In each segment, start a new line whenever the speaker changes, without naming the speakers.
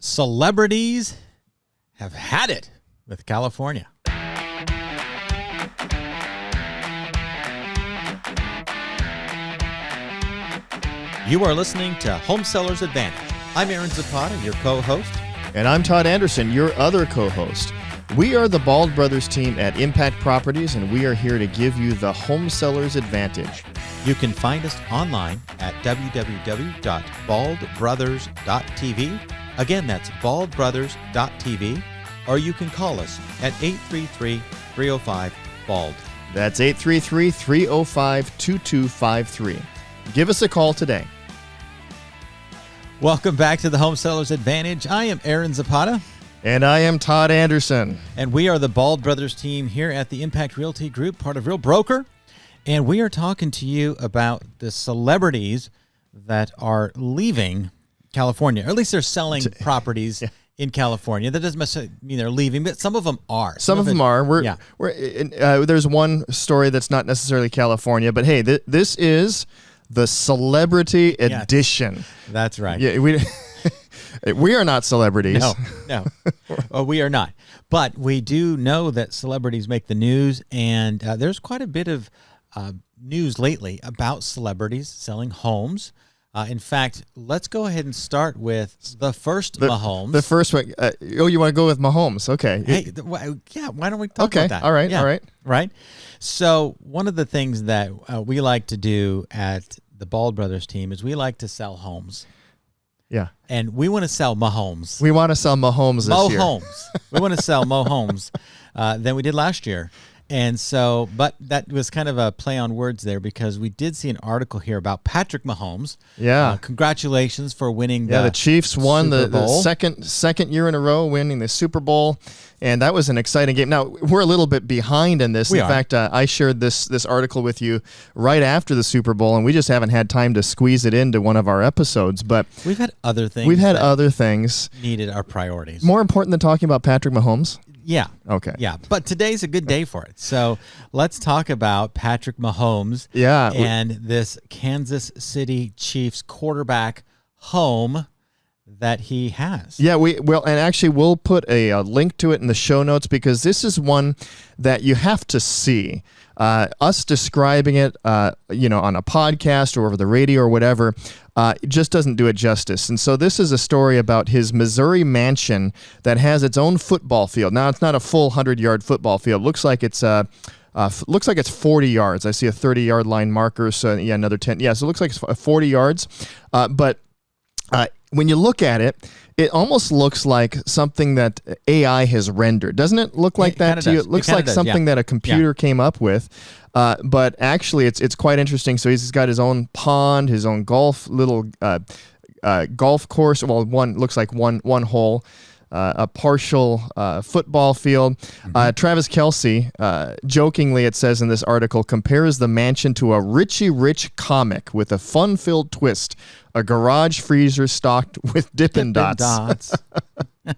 Celebrities have had it with California. You are listening to Home Sellers Advantage. I'm Aaron Zapata, your co-host.
And I'm Todd Anderson, your other co-host. We are the Bald Brothers team at Impact Properties, and we are here to give you the Home Sellers Advantage.
You can find us online at www.baldbrothers.tv. Again, that's baldbrothers.tv. Or you can call us at 833-305-BALD.
That's 833-305-2253. Give us a call today.
Welcome back to the Home Sellers Advantage. I am Aaron Zapata.
And I am Todd Anderson.
And we are the Bald Brothers team here at the Impact Realty Group, part of Real Broker. And we are talking to you about the celebrities that are leaving California, or at least they're selling properties in California. That doesn't necessarily mean they're leaving, but some of them are.
Some of them are. There's one story that's not necessarily California, but hey, this is the celebrity edition.
That's right.
Yeah, we are not celebrities.
No, we are not. But we do know that celebrities make the news, and there's quite a bit of news lately about celebrities selling homes. In fact, let's go ahead and start with the first Mahomes.
The first one. You want to go with Mahomes? Okay.
Hey, why don't we talk about that?
All right.
Right. So one of the things that we like to do at the Bald Brothers team is we like to sell homes.
Yeah.
And we want to sell Mahomes.
We want to sell Mahomes this year.
Mahomes. We want to sell more homes than we did last year. And so, but that was kind of a play on words there because we did see an article here about Patrick Mahomes.
Yeah.
Congratulations for winning the
Chiefs won
the
second year in a row winning the Super Bowl. And that was an exciting game. Now, we're a little bit behind in this. In fact, I shared this article with you right after the Super Bowl, and we just haven't had time to squeeze it into one of our episodes. But
we've had other things. Needed our priorities.
More important than talking about Patrick Mahomes?
Yeah.
Okay.
Yeah, but today's a good day for it. So let's talk about Patrick Mahomes and this Kansas City Chiefs quarterback home that he has.
Yeah, and actually we'll put a link to it in the show notes because this is one that you have to see. Us describing it, on a podcast or over the radio or whatever, it just doesn't do it justice. And so this is a story about his Missouri mansion that has its own football field. Now, it's not a full 100-yard football field. Looks like it's 40 yards. I see a 30-yard line marker, so another 10. Yeah, so it looks like it's 40 yards. But when you look at it, it almost looks like something that AI has rendered. Doesn't it look like that to you? It looks like something that a computer came up with. But actually, it's quite interesting. So he's got his own pond, his own golf course. Well, one looks like one hole. A partial football field. Travis Kelce, jokingly, it says in this article, compares the mansion to a Richie Rich comic with a fun-filled twist, a garage freezer stocked with Dippin' Dots.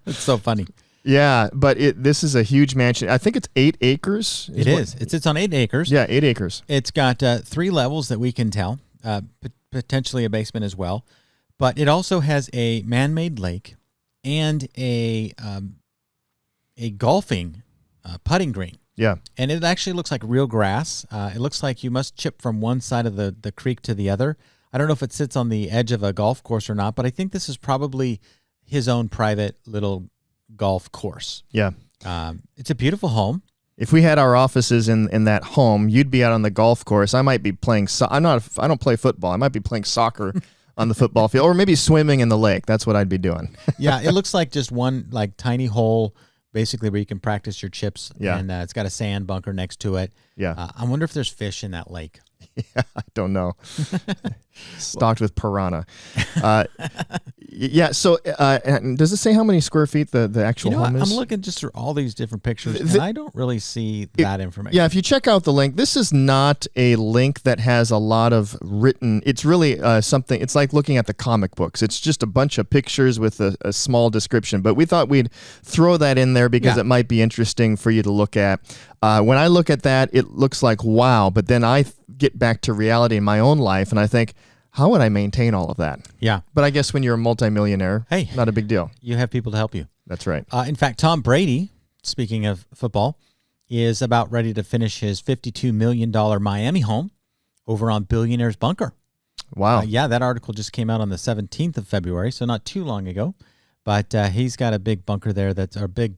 It's so funny.
Yeah, but this is a huge mansion. I think it's 8 acres.
It is. It's on 8 acres.
Yeah, 8 acres.
It's got 3 levels that we can tell, potentially a basement as well. But it also has a man-made lake and a golfing putting green.
Yeah.
And it actually looks like real grass. It looks like you must chip from one side of the creek to the other. I don't know if it sits on the edge of a golf course or not, but I think this is probably his own private little golf course.
Yeah.
It's a beautiful home.
If we had our offices in that home, you'd be out on the golf course. I might be playing I don't play football. I might be playing soccer on the football field, or maybe swimming in the lake. That's what I'd be doing.
Yeah, it looks like just one tiny hole, basically, where you can practice your chips.
Yeah.
And it's got a sand bunker next to it.
Yeah.
I wonder if there's fish in that lake.
Yeah, I don't know. Stocked with piranha. So does it say how many square feet the actual home is?
I'm looking just through all these different pictures, and I don't really see that information.
Yeah, if you check out the link, this is not a link that has a lot of written. It's really something. It's like looking at the comic books. It's just a bunch of pictures with a small description. But we thought we'd throw that in there because it might be interesting for you to look at. When I look at that, it looks like wow. But then I get back to reality in my own life, and I think, how would I maintain all of that?
Yeah.
But I guess when you're a multimillionaire,
Hey,
not a big deal.
you have people to help you.
That's right.
In fact, Tom Brady, speaking of football, is about ready to finish his $52 million Miami home over on Billionaire's Bunker.
Wow.
Yeah, that article just came out on the 17th of February, so not too long ago. But he's got a big bunker there that's our big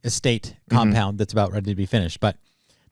estate compound that's about ready to be finished. But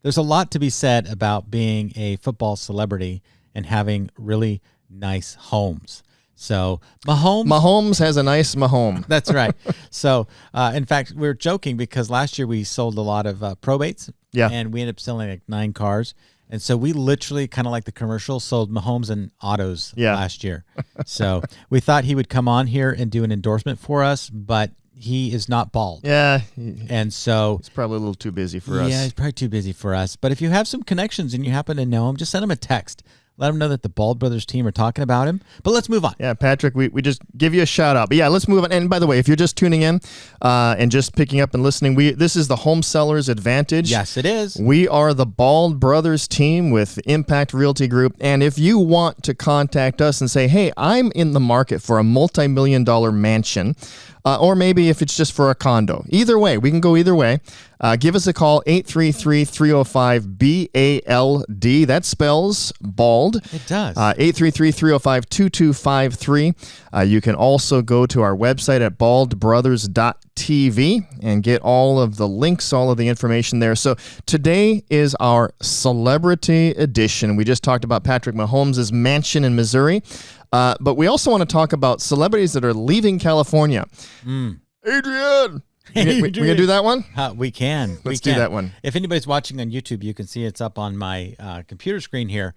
there's a lot to be said about being a football celebrity and having really nice homes. So
Mahomes has a nice Mahome.
That's right. So, in fact, we were joking because last year we sold a lot of probates.
Yeah.
And we ended up selling like 9 cars. And so we literally, kind of like the commercial, sold Mahomes and autos last year. So we thought he would come on here and do an endorsement for us, but he is not bald.
Yeah.
And so
it's probably a little too busy for us.
Yeah, he's probably too busy for us. But if you have some connections and you happen to know him, just send him a text. Let him know that the Bald Brothers team are talking about him. But let's move on.
Yeah, Patrick, we just give you a shout out. But yeah, let's move on. And by the way, if you're just tuning in and just picking up and listening, this is the Home Sellers Advantage.
Yes, it is.
We are the Bald Brothers team with Impact Realty Group. And if you want to contact us and say, hey, I'm in the market for a multi-million-dollar mansion, or maybe if it's just for a condo. Either way, we can go either way. Give us a call, 833-305-BALD. That spells bald.
It does.
833-305-2253. You can also go to our website at baldbrothers.tv and get all of the links, all of the information there. So today is our celebrity edition. We just talked about Patrick Mahomes' mansion in Missouri. But we also want to talk about celebrities that are leaving California. Adrian! We going to do that one?
We can.
Let's do that one.
If anybody's watching on YouTube, you can see it's up on my computer screen here.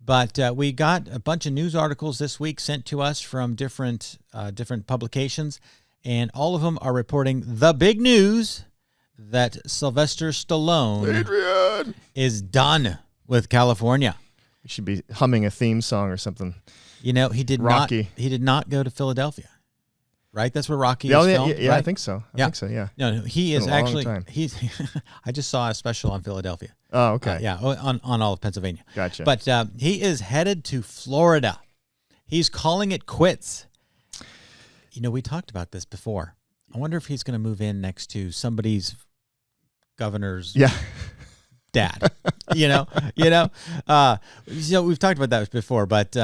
But we got a bunch of news articles this week sent to us from different publications, and all of them are reporting the big news that Sylvester Stallone is done with California.
We should be humming a theme song or something.
You know, he did
Rocky.
He did not go to Philadelphia, right? That's where Rocky is filmed.
Yeah,
right?
I think so. I think so. Yeah.
No, he is actually.
Time.
He's. I just saw a special on Philadelphia.
Oh, okay.
Yeah, on all of Pennsylvania.
Gotcha.
But he is headed to Florida. He's calling it quits. You know, we talked about this before. I wonder if he's going to move in next to somebody's governor's.
Yeah.
Dad. So we've talked about that before, but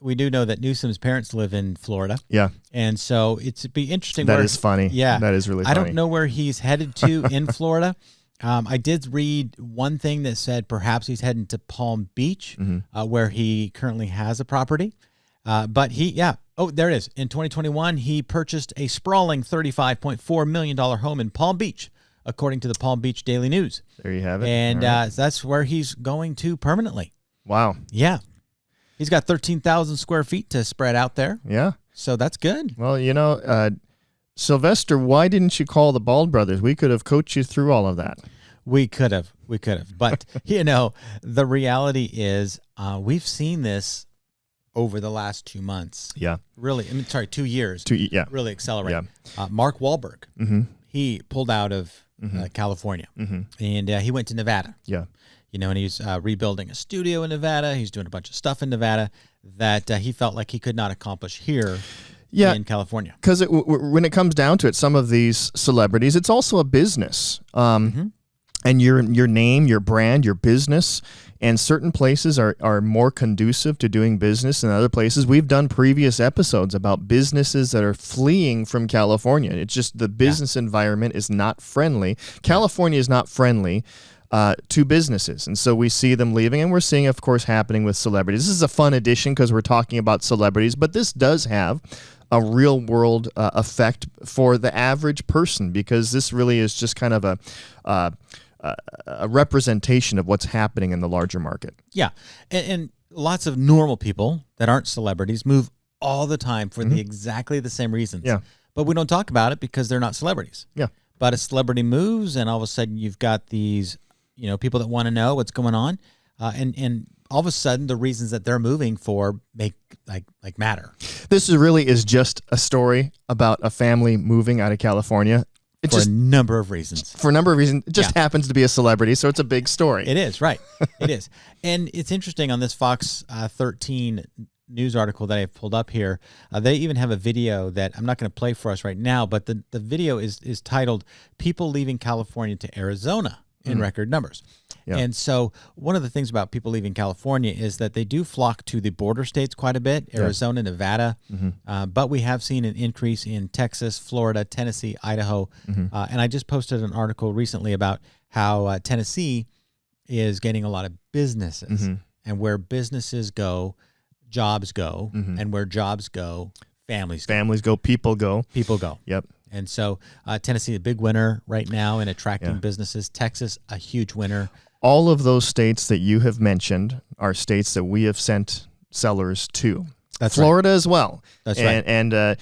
we do know that Newsom's parents live in Florida.
Yeah.
And so it'd be interesting.
That is funny.
Yeah.
That is really funny.
I don't know where he's headed to in Florida. I did read one thing that said perhaps he's heading to Palm Beach, where he currently has a property. But there it is. In 2021, he purchased a sprawling $35.4 million home in Palm Beach, according to the Palm Beach Daily News.
There you have it.
And that's where he's going to permanently.
Wow.
Yeah. He's got 13,000 square feet to spread out there.
Yeah.
So that's good.
Well, Sylvester, why didn't you call the Bald Brothers? We could have coached you through all of that.
We could have. But, the reality is we've seen this over the last 2 months.
Yeah.
Really, 2 years. Really accelerate.
Yeah.
Mark Wahlberg, he pulled out of California, and he went to Nevada.
Yeah.
And he's rebuilding a studio in Nevada. He's doing a bunch of stuff in Nevada that he felt like he could not accomplish here in California.
Because when it comes down to it, some of these celebrities, it's also a business. And your name, your brand, your business, and certain places are more conducive to doing business than other places. We've done previous episodes about businesses that are fleeing from California. It's just the business environment is not friendly. California is not friendly to businesses. And so we see them leaving, and we're seeing, of course, happening with celebrities. This is a fun edition because we're talking about celebrities, but this does have a real world effect for the average person, because this really is just kind of a representation of what's happening in the larger market.
Yeah. And lots of normal people that aren't celebrities move all the time for exactly the same reasons.
Yeah.
But we don't talk about it because they're not celebrities.
Yeah.
But a celebrity moves, and all of a sudden you've got these people that want to know what's going on, and all of a sudden the reasons that they're moving for make matter.
This really is just a story about a family moving out of California.
for a number of reasons.
For a number of reasons. It just happens to be a celebrity, so it's a big story.
It is, right. It is. And it's interesting on this Fox 13 news article that I've pulled up here. They even have a video that I'm not going to play for us right now, but the video is titled "People Leaving California to Arizona in Record Numbers." Yeah. And so one of the things about people leaving California is that they do flock to the border states quite a bit, Arizona, Nevada, but we have seen an increase in Texas, Florida, Tennessee, Idaho, and I just posted an article recently about how Tennessee is getting a lot of businesses, and where businesses go, jobs go, and where jobs go, families go.
People go.
People go.
Yep.
And so Tennessee, a big winner right now in attracting businesses. Texas, a huge winner.
All of those states that you have mentioned are states that we have sent sellers to.
That's
Florida as well.
That's right.
And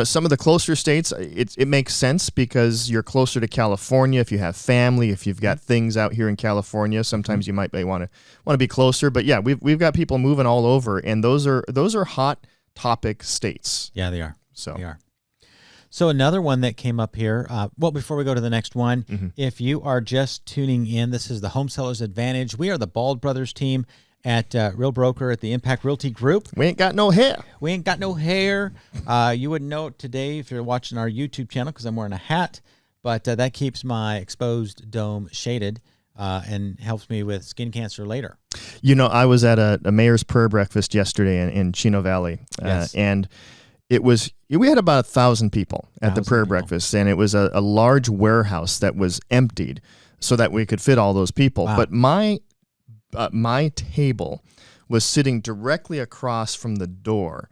some of the closer states, it makes sense because you're closer to California. If you have family, if you've got things out here in California, sometimes you might want to be closer. But yeah, we've got people moving all over, and those are hot topic states.
Yeah, they are.
So
they are. So another one that came up here, before we go to the next one, if you are just tuning in, this is the Home Sellers Advantage. We are the Bald Brothers team at Real Broker at the Impact Realty Group.
We ain't got no hair.
You wouldn't know it today if you're watching our YouTube channel because I'm wearing a hat, but that keeps my exposed dome shaded and helps me with skin cancer later.
I was at a mayor's prayer breakfast yesterday in Chino Valley, and we had about 1,000 people at the prayer breakfast, and it was a large warehouse that was emptied so that we could fit all those people. Wow. But my table was sitting directly across from the door,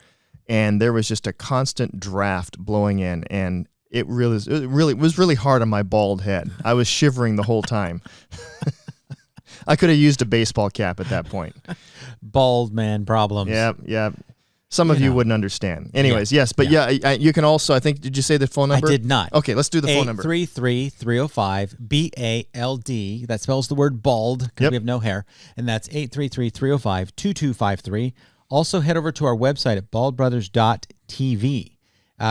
and there was just a constant draft blowing in, and it was really hard on my bald head. I was shivering the whole time. I could have used a baseball cap at that point.
Bald man problems.
Yeah. Some of you wouldn't understand. Anyways, yes, but you can also, I think, did you say the phone number?
I did not.
Okay, let's do the phone number.
833-305-BALD. That spells the word bald because we have no hair. And that's 833-305-2253. Also, head over to our website at baldbrothers.tv.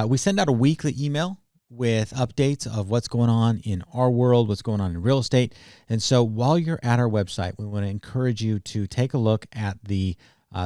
We send out a weekly email with updates of what's going on in our world, what's going on in real estate. And so while you're at our website, we want to encourage you to take a look at the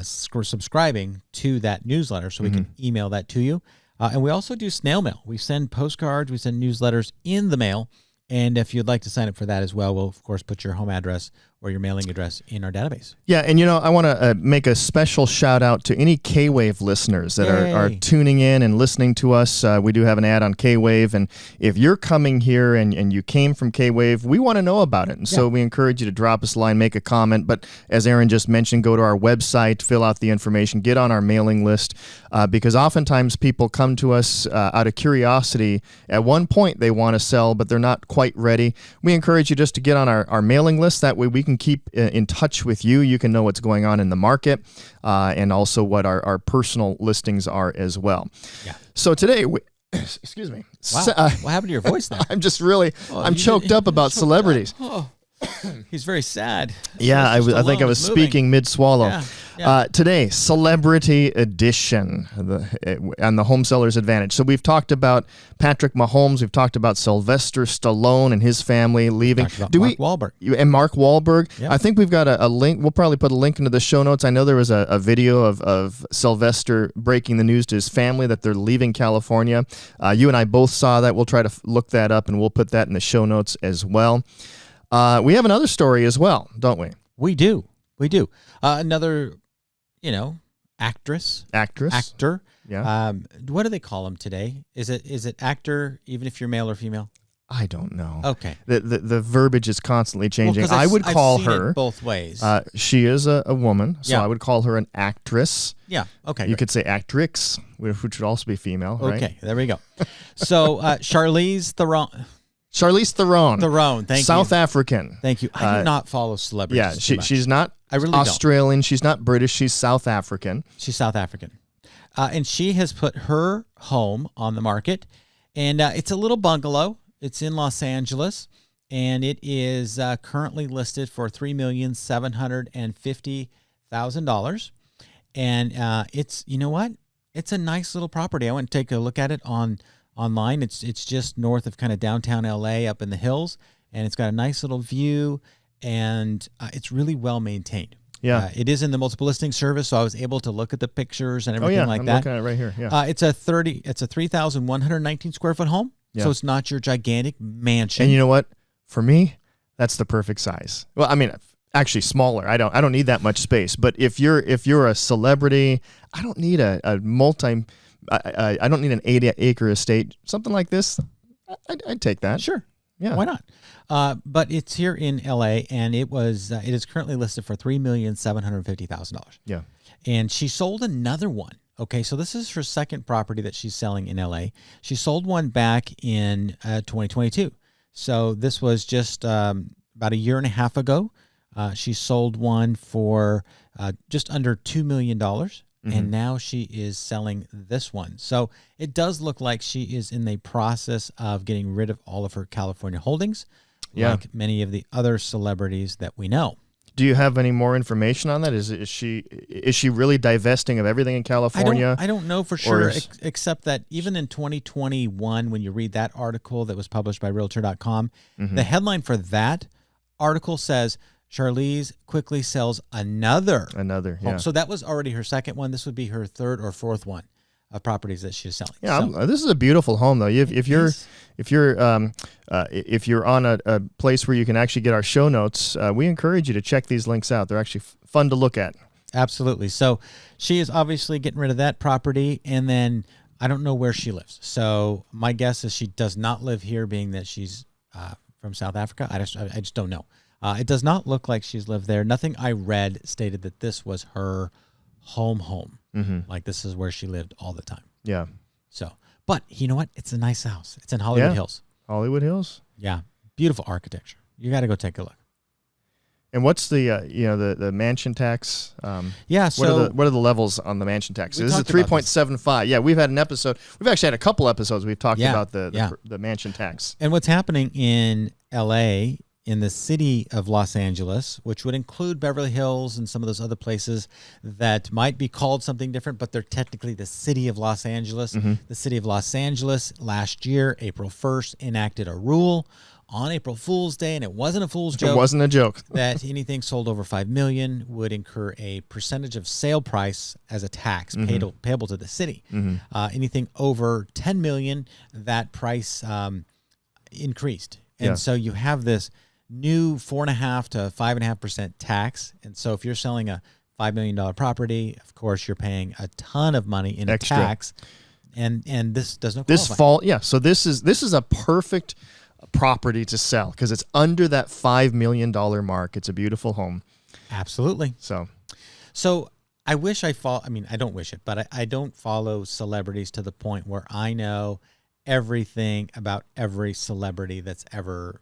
subscribing to that newsletter so we can email that to you. And we also do snail mail. We send postcards, we send newsletters in the mail. And if you'd like to sign up for that as well, we'll, of course, put your home address or your mailing address in our database.
Yeah, and I want to make a special shout out to any K-Wave listeners that are tuning in and listening to us. We do have an ad on K-Wave, and if you're coming here and you came from K-Wave, we want to know about it. And so we encourage you to drop us a line, make a comment. But as Aaron just mentioned, go to our website, fill out the information, get on our mailing list, because oftentimes people come to us out of curiosity. At one point, they want to sell, but they're not quite ready. We encourage you just to get on our mailing list. That way we can keep in touch with you. You can know what's going on in the market and also what our personal listings are as well. Yeah. So today, excuse me.
Wow. What happened to your voice there?
I'm just really, I'm choked up about celebrities.
Oh. He's very sad.
Yeah, I think I was speaking mid-swallow. Yeah. Today, Celebrity Edition on the Home Sellers Advantage. So we've talked about Patrick Mahomes. We've talked about Sylvester Stallone and his family leaving.
Mark Wahlberg.
And Mark Wahlberg. Yep. I think we've got a link. We'll probably put a link into the show notes. I know there was a video of Sylvester breaking the news to his family that they're leaving California. You and I both saw that. We'll try to look that up, and we'll put that in the show notes as well. We have another story as well, don't we?
We do. Another, actor.
Yeah.
What do they call them today? Is it actor, even if you're male or female?
I don't know.
Okay.
The verbiage is constantly changing. I would call her
both ways.
She is a woman, so I would call her an actress.
Yeah. Okay.
You could say actrix, which would also be female, right?
Okay. There we go. So Charlize Theron. Thank you.
South African.
Thank you. I do not follow celebrities.
Yeah, she's not Australian. She's not British. She's South African.
And she has put her home on the market, and it's a little bungalow. It's in Los Angeles, and it is currently listed for $3,750,000. And it's, it's a nice little property. I went to take a look at it on online. It's just north of kind of downtown LA up in the hills, and it's got a nice little view, and it's really well maintained.
Yeah.
It is in the multiple listing service, so I was able to look at the pictures and everything like
I'm
that.
looking at it right here. Yeah.
It's a 3,119 square foot home, so it's not your gigantic mansion.
And you know what? For me, that's the perfect size. Well, I mean, actually smaller. I don't need that much space. But if you're a celebrity, I don't need I don't need an 80-acre estate. Something like this, I'd take that.
Sure.
Yeah.
Why not? But it's here in LA, and it is currently listed for $3,750,000.
Yeah.
And she sold another one. Okay, so this is her second property that she's selling in LA. She sold one back in 2022. So this was just about a year and a half ago. She sold one for just under $2 million. And now she is selling this one. So it does look like she is in the process of getting rid of all of her California holdings, like many of the other celebrities that we know.
Do you have any more information on that? Is she really divesting of everything in California?
I don't know for sure, except that even in 2021, when you read that article that was published by Realtor.com, the headline for that article says, Charlize quickly sells another home.
Yeah.
So that was already her second one. This would be her third or fourth one of properties that she's selling.
Yeah, this is a beautiful home though. If you're on a place where you can actually get our show notes, we encourage you to check these links out. They're actually fun to look at.
Absolutely. So she is obviously getting rid of that property, and then I don't know where she lives. So my guess is she does not live here, being that she's from South Africa. I just don't know. It does not look like she's lived there. Nothing I read stated that this was her home. Like this is where she lived all the time.
Yeah.
So, but you know what? It's a nice house. It's in Hollywood Hills.
Hollywood Hills.
Yeah. Beautiful architecture. You got to go take a look.
And what's the the mansion tax?
So
what are the levels on the mansion tax? This is 3.75. Yeah, we've had an episode. We've actually had a couple episodes. We've talked about the mansion tax.
And what's happening in LA, in the city of Los Angeles, which would include Beverly Hills and some of those other places that might be called something different, but they're technically the city of Los Angeles. The city of Los Angeles last year, April 1st, enacted a rule on April Fool's Day, and it wasn't a fool's joke.
It wasn't a joke.
That anything sold over $5 million would incur a percentage of sale price as a tax payable to the city. Anything over $10 million, that price increased. And so you have this new 4.5% to 5.5% tax. And so if you're selling a $5 million property, of course, you're paying a ton of money in
extra
tax. And this does not qualify.
So this is a perfect property to sell because it's under that $5 million mark. It's a beautiful home.
Absolutely.
So
I wish I don't wish it, but I don't follow celebrities to the point where I know everything about every celebrity that's ever,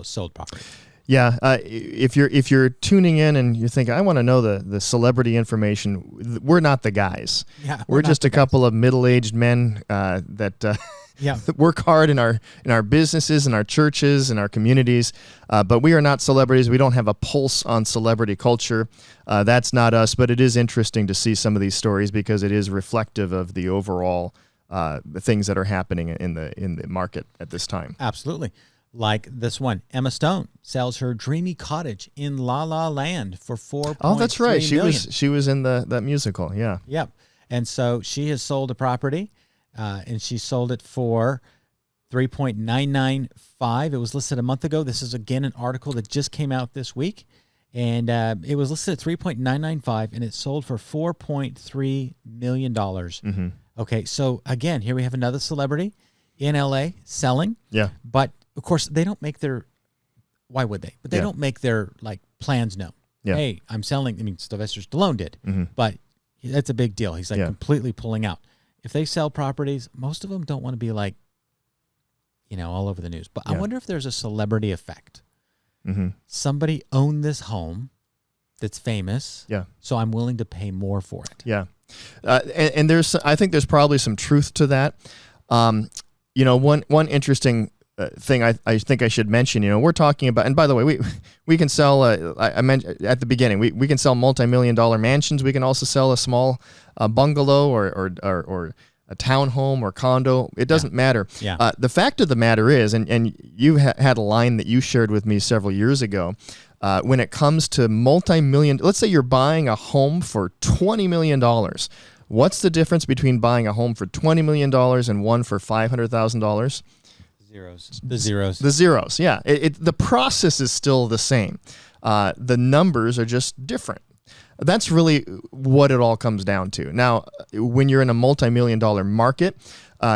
sold property.
Yeah, if you're tuning in and you're thinking, I want to know the celebrity information, we're not the guys.
Yeah,
we're just a couple of middle-aged men that work hard in our businesses, in our churches, in our communities. But we are not celebrities. We don't have a pulse on celebrity culture. That's not us. But it is interesting to see some of these stories because it is reflective of the overall things that are happening in the market at this time.
Absolutely. Like this one, Emma Stone sells her dreamy cottage in La La Land for $4.3
Oh, that's right. She
million.
was in that musical. Yeah.
Yep. And so she has sold a property, and she sold it for $3.995. It was listed a month ago. This is again an article that just came out this week, and it was listed at $3.995, and it sold for $4.3 million. Okay, so again, here we have another celebrity in LA selling.
Yeah.
But of course, they don't make their. Why would they? But they don't make their plans known.
Yeah.
Hey, I'm selling. I mean, Sylvester Stallone did, but that's a big deal. He's completely pulling out. If they sell properties, most of them don't want to be all over the news. But I wonder if there's a celebrity effect. Somebody owned this home that's famous.
Yeah.
So I'm willing to pay more for it.
Yeah. And I think there's probably some truth to that. One interesting thing I think I should mention, we're talking about, and by the way, we can sell, I mentioned at the beginning, we can sell multi-million-dollar mansions. We can also sell a small bungalow or a townhome or condo. It doesn't matter.
Yeah.
The fact of the matter is, and you had a line that you shared with me several years ago, when it comes to multi-million, let's say you're buying a home for $20 million. What's the difference between buying a home for $20 million and one for $500,000?
The zeros.
The zeros, yeah. The process is still the same. The numbers are just different. That's really what it all comes down to. Now, when you're in a multi-million-dollar market,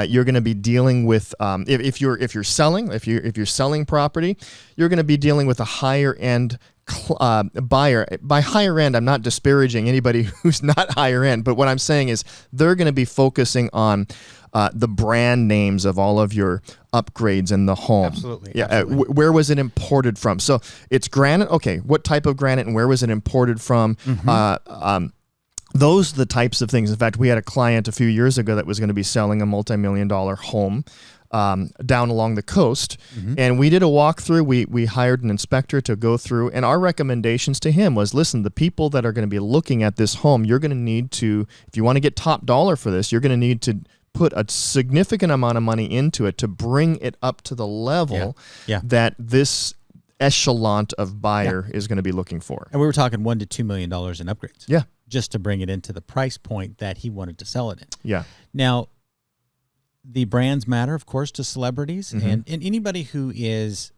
you're going to be dealing with if you're selling property, you're going to be dealing with a higher end buyer. By higher end, I'm not disparaging anybody who's not higher end, but what I'm saying is they're going to be focusing on the brand names of all of your upgrades in the home.
Absolutely.
Yeah.
Absolutely.
Where was it imported from? So it's granite. Okay. What type of granite and where was it imported from? Those are the types of things. In fact, we had a client a few years ago that was going to be selling a multi-million-dollar home down along the coast. And we did a walkthrough. We hired an inspector to go through. And our recommendations to him was, listen, the people that are going to be looking at this home, you're going to need to, if you want to get top dollar for this, you're going to need to put a significant amount of money into it to bring it up to the level that this echelon of buyer is going to be looking for.
And we were talking $1 to $2 million in upgrades.
Yeah.
Just to bring it into the price point that he wanted to sell it in.
Yeah.
Now, the brands matter, of course, to celebrities and anybody who is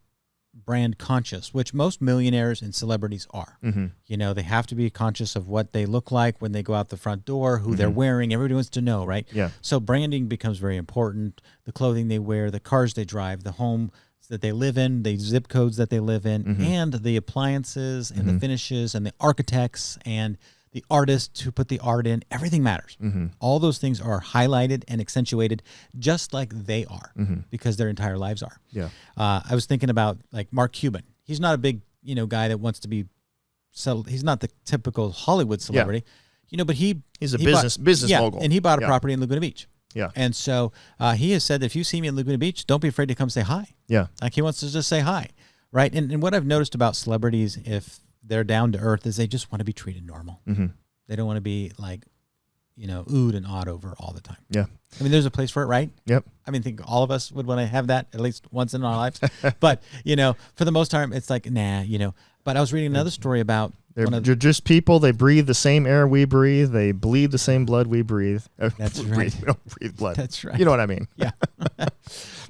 brand conscious, which most millionaires and celebrities are. You know, they have to be conscious of what they look like when they go out the front door, who they're wearing. Everybody wants to know, right?
Yeah.
So branding becomes very important. The clothing they wear, the cars they drive, the home that they live in, the zip codes that they live in, and the appliances and the finishes and the architects and the artists who put the art in, everything matters. All those things are highlighted and accentuated just like they are because their entire lives are.
Yeah.
I was thinking about like Mark Cuban. He's not a big, guy that wants to be settled. He's not the typical Hollywood celebrity, but he's
a business mogul.
And he bought a property in Laguna Beach.
Yeah.
And so he has said that if you see me in Laguna Beach, don't be afraid to come say hi.
Yeah.
Like he wants to just say hi. Right. And what I've noticed about celebrities, if they're down to earth, is they just want to be treated normal. They don't want to be like, oohed and awed over all the time.
Yeah.
I mean, there's a place for it, right?
Yep.
I mean, I think all of us would want to have that at least once in our lives. But, for the most time, it's like, nah, But I was reading another story about...
They're just people. They breathe the same air we breathe. They bleed the same blood we breathe.
That's right.
We don't breathe blood.
That's right.
You know what I mean?
Yeah.
What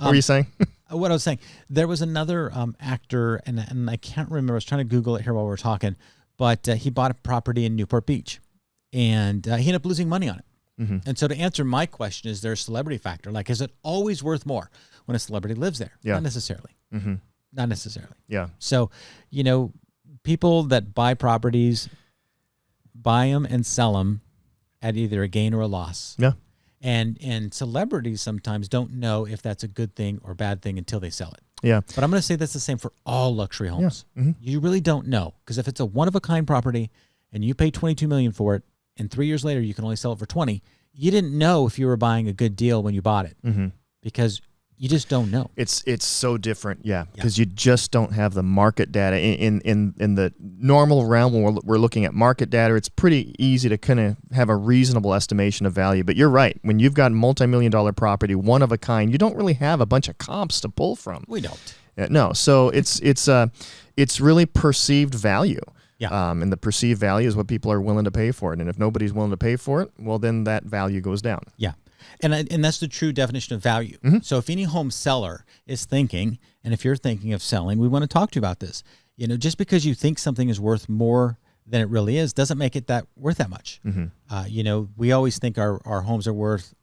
were you saying?
What I was saying, there was another actor, and I can't remember. I was trying to Google it here while we were talking, but he bought a property in Newport Beach, and he ended up losing money on it. And so to answer my question, is there a celebrity factor? Like, is it always worth more when a celebrity lives there?
Yeah.
Not necessarily. Not necessarily.
Yeah.
So, people that buy properties, buy them and sell them at either a gain or a loss.
Yeah.
And celebrities sometimes don't know if that's a good thing or bad thing until they sell it.
Yeah.
But I'm going to say that's the same for all luxury homes. Yeah. You really don't know, because if it's a one-of-a-kind property and you pay $22 million for it, and 3 years later you can only sell it for $20, you didn't know if you were buying a good deal when you bought it, because you just don't know.
It's so different, because you just don't have the market data. In the normal realm, when we're looking at market data, it's pretty easy to kind of have a reasonable estimation of value. But you're right. When you've got multi-million-dollar property, one of a kind, you don't really have a bunch of comps to pull from.
We don't.
No, so it's really perceived value.
Yeah.
And the perceived value is what people are willing to pay for it. And if nobody's willing to pay for it, well, then that value goes down.
Yeah. And that's the true definition of value. So if any home seller is thinking, and if you're thinking of selling, we want to talk to you about this. Just because you think something is worth more than it really is doesn't make it worth that much. We always think our homes are worth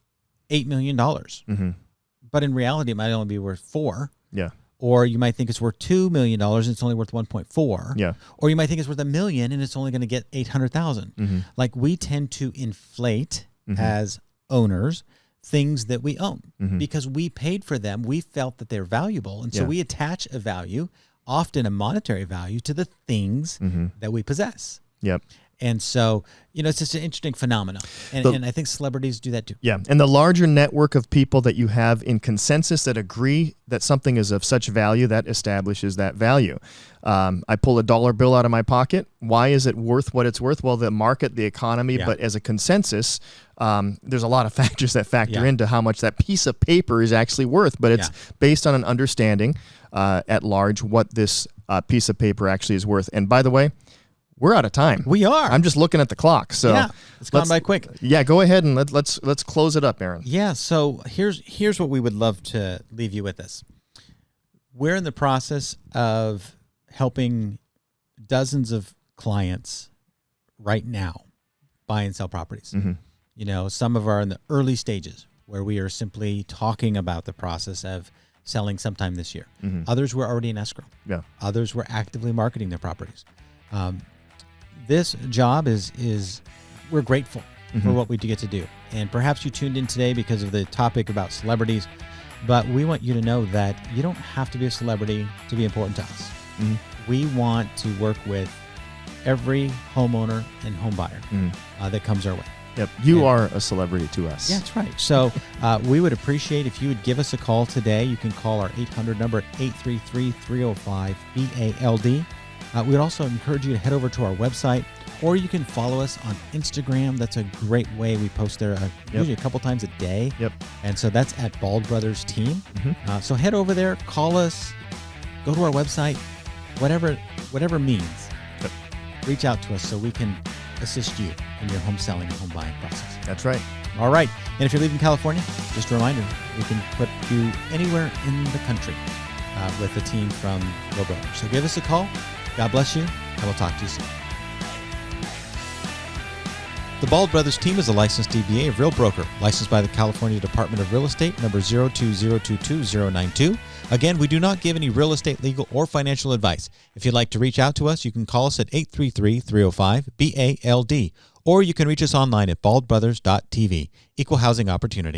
$8 million. But in reality, it might only be worth $4 million.
Yeah.
Or you might think it's worth $2 million and it's only worth 1.4.
Yeah.
Or you might think it's worth $1 million and it's only going to get 800,000. Like, we tend to inflate as owners things that we own because we paid for them. We felt that they're valuable, and so we attach a value, often a monetary value, to the things that we possess.
Yep.
And so, it's just an interesting phenomenon. And I think celebrities do that too.
Yeah. And the larger network of people that you have in consensus that agree that something is of such value, that establishes that value. I pull a dollar bill out of my pocket. Why is it worth what it's worth? Well, the market, the economy, but as a consensus, there's a lot of factors that factor into how much that piece of paper is actually worth. But it's based on an understanding at large what this piece of paper actually is worth. And by the way, we're out of time.
We are.
I'm just looking at the clock. So
it's gone by quick.
Yeah, go ahead and let's close it up, Aaron.
Yeah. So here's what we would love to leave you with this. We're in the process of helping dozens of clients right now buy and sell properties.
Mm-hmm.
Some of are in the early stages where we are simply talking about the process of selling sometime this year.
Mm-hmm.
Others were already in escrow.
Yeah.
Others were actively marketing their properties. This job is we're grateful for what we get to do. And perhaps you tuned in today because of the topic about celebrities, but we want you to know that you don't have to be a celebrity to be important to us. We want to work with every homeowner and home buyer that comes our way.
Yep, you are a celebrity to us.
Yeah, that's right. So we would appreciate if you would give us a call today. You can call our 800 number at 833-305-BALD. We would also encourage you to head over to our website, or you can follow us on Instagram. That's a great way. We post there usually a couple times a day.
Yep.
And so that's at Bald Brothers Team. So head over there, call us, go to our website, whatever means.
Yep.
Reach out to us so we can assist you in your home selling and home buying process.
That's right.
All right. And if you're leaving California, just a reminder, we can put you anywhere in the country with a team from Real Broker. So give us a call. God bless you, and we'll talk to you soon. The Bald Brothers Team is a licensed DBA of Real Broker, licensed by the California Department of Real Estate, number 02022-092. Again, we do not give any real estate, legal, or financial advice. If you'd like to reach out to us, you can call us at 833-305-BALD, or you can reach us online at baldbrothers.tv. Equal housing opportunity.